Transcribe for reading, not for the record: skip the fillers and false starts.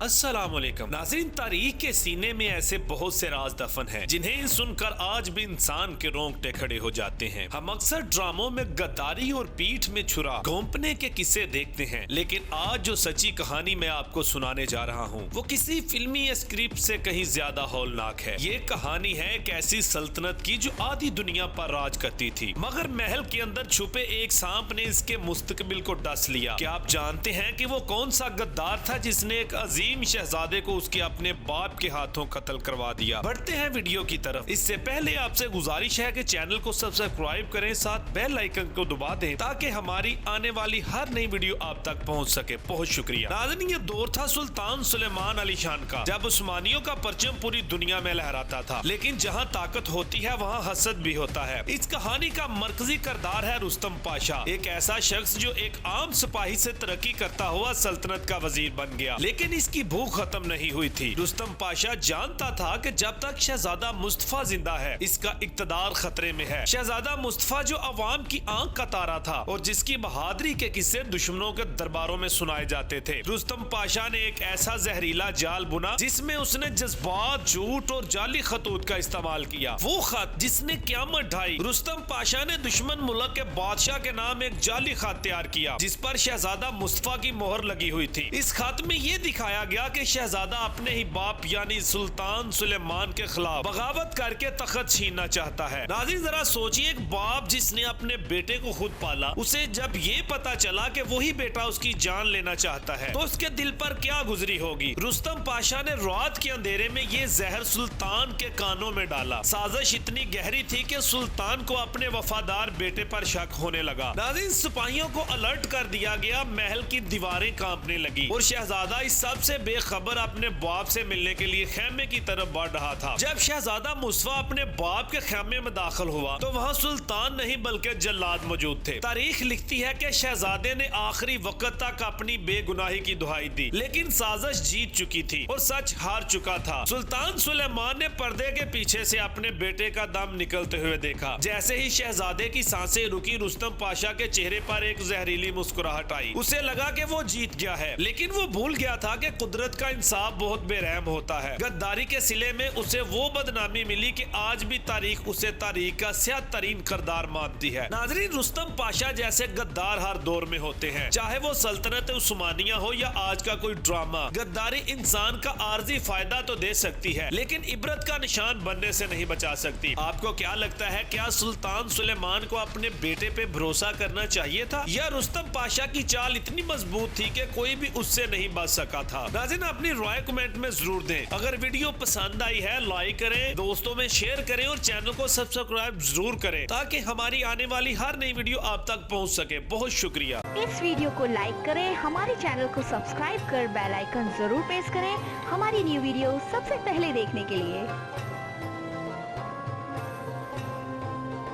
अस्सलाम वालेकुम नाज़रीन, तारीख के सीने में ऐसे बहुत से राज दफन हैं जिन्हें सुनकर आज भी इंसान के रोंगटे खड़े हो जाते हैं। हम अक्सर ड्रामों में गद्दारी और पीठ में छुरा घोंपने के किस्से देखते हैं, लेकिन आज जो सच्ची कहानी मैं आपको सुनाने जा रहा हूँ वो किसी फिल्मी स्क्रिप्ट से कहीं ज्यादा हौलनाक है। ये कहानी है एक ऐसी सल्तनत की जो आधी दुनिया पर राज करती थी, मगर महल के अंदर छुपे एक सांप ने इसके मुस्तकबिल को डस लिया। क्या आप जानते हैं कि वो कौन सा गद्दार था जिसने एक अजीम शहजादे को उसके अपने बाप के हाथों कत्ल करवा दिया। बढ़ते हैं वीडियो की तरफ। इससे पहले आपसे गुजारिश है कि चैनल को सब्सक्राइब करें, साथ बेल आइकन को दबा दें ताकि हमारी आने वाली हर नई वीडियो आप तक पहुंच सके। बहुत शुक्रिया। नाज़रीन, ये दौर था सुल्तान सुलेमान अली शान का, जब उस्मानियों का परचम पूरी दुनिया में लहराता था। लेकिन जहाँ ताकत होती है वहाँ हसद भी होता है। इस कहानी का मरकजी किरदार है रुस्तम पाशा, एक ऐसा शख्स जो एक आम सिपाही से तरक्की करता हुआ सल्तनत का वजीर बन गया। लेकिन इसकी भूख खत्म नहीं हुई थी। रुस्तम पाशा जानता था कि जब तक शहजादा मुस्तफा जिंदा है इसका इक्तदार खतरे में है। शहजादा मुस्तफा जो अवाम की आंख का तारा था और जिसकी बहादुरी के किस्से दुश्मनों के दरबारों में सुनाए जाते थे। रुस्तम पाशा ने एक ऐसा जहरीला जाल बुना जिसमें उसने जज्बात, झूठ और जाली खतूत का इस्तेमाल किया। वो खत जिसने क़यामत ढाई। रुस्तम पाशा ने दुश्मन मुल्क के बादशाह के नाम एक जाली खत तैयार किया जिस पर शहजादा मुस्तफा की मोहर लगी हुई थी। इस खत में ये दिखाया गया कि शहजादा अपने ही बाप यानी सुल्तान सुलेमान के खिलाफ बगावत करके तख्त छीनना चाहता है। नाज़रीन, जरा सोचिए, एक बाप जिसने अपने बेटे को खुद पाला, उसे जब ये पता चला कि वही बेटा उसकी जान लेना चाहता है तो उसके दिल पर क्या गुजरी होगी। रुस्तम पाशा ने रात के अंधेरे में ये जहर सुल्तान के कानों में डाला। साजिश इतनी गहरी थी कि सुल्तान को अपने वफादार बेटे पर शक होने लगा। नाज़रीन, सिपाहियों को अलर्ट कर दिया गया। महल की दीवारें कांपने लगी और शहजादा इस सब से बेखबर अपने बाप से मिलने के लिए खेमे की तरफ बढ़ रहा था। जब शहजादा मुस्तफा अपने बाप के खेमे में दाखिल हुआ तो वहाँ सुल्तान नहीं बल्कि जल्लाद मौजूद थे। तारीख लिखती है कि शहजादे ने आखिरी वक्त तक अपनी बेगुनाही की दुहाई दी, लेकिन साजिश जीत चुकी थी और सच हार चुका था। सुल्तान सुलेमान ने पर्दे के पीछे से अपने बेटे का दम निकलते हुए देखा। जैसे ही शहजादे की सांसें रुकी, रुस्तम पाशा के चेहरे पर एक जहरीली मुस्कुराहट आई। उसे लगा कि वो जीत गया है, लेकिन वो भूल गया था कि कुदरत का इंसाफ बहुत बेरहम होता है। गद्दारी के सिले में उसे वो बदनामी मिली कि आज भी तारीख उसे तारीख का सियाह तरीन किरदार मानती है। नाज़रीन, रुस्तम पाशा जैसे गद्दार हर दौर में होते हैं, चाहे वो सल्तनत उस्मानिया हो या आज का कोई ड्रामा। गद्दारी इंसान का आर्जी फायदा तो दे सकती है, लेकिन इबरत का निशान बनने से नहीं बचा सकती। आपको क्या लगता है, क्या सुल्तान सुलेमान को अपने बेटे पे भरोसा करना चाहिए था, या रुस्तम पाशा की चाल इतनी मजबूत थी कि कोई भी उससे नहीं बच सका था? नाज़रीन, अपनी राय कमेंट में जरूर दें। अगर वीडियो पसंद आई है लाइक करें, दोस्तों में शेयर करें और चैनल को सब्सक्राइब जरूर करें ताकि हमारी आने वाली हर नई वीडियो आप तक पहुंच सके। बहुत शुक्रिया। इस वीडियो को लाइक करें, हमारे चैनल को सब्सक्राइब कर बेल आइकन जरूर प्रेस करें हमारी न्यू वीडियो सबसे पहले देखने के लिए।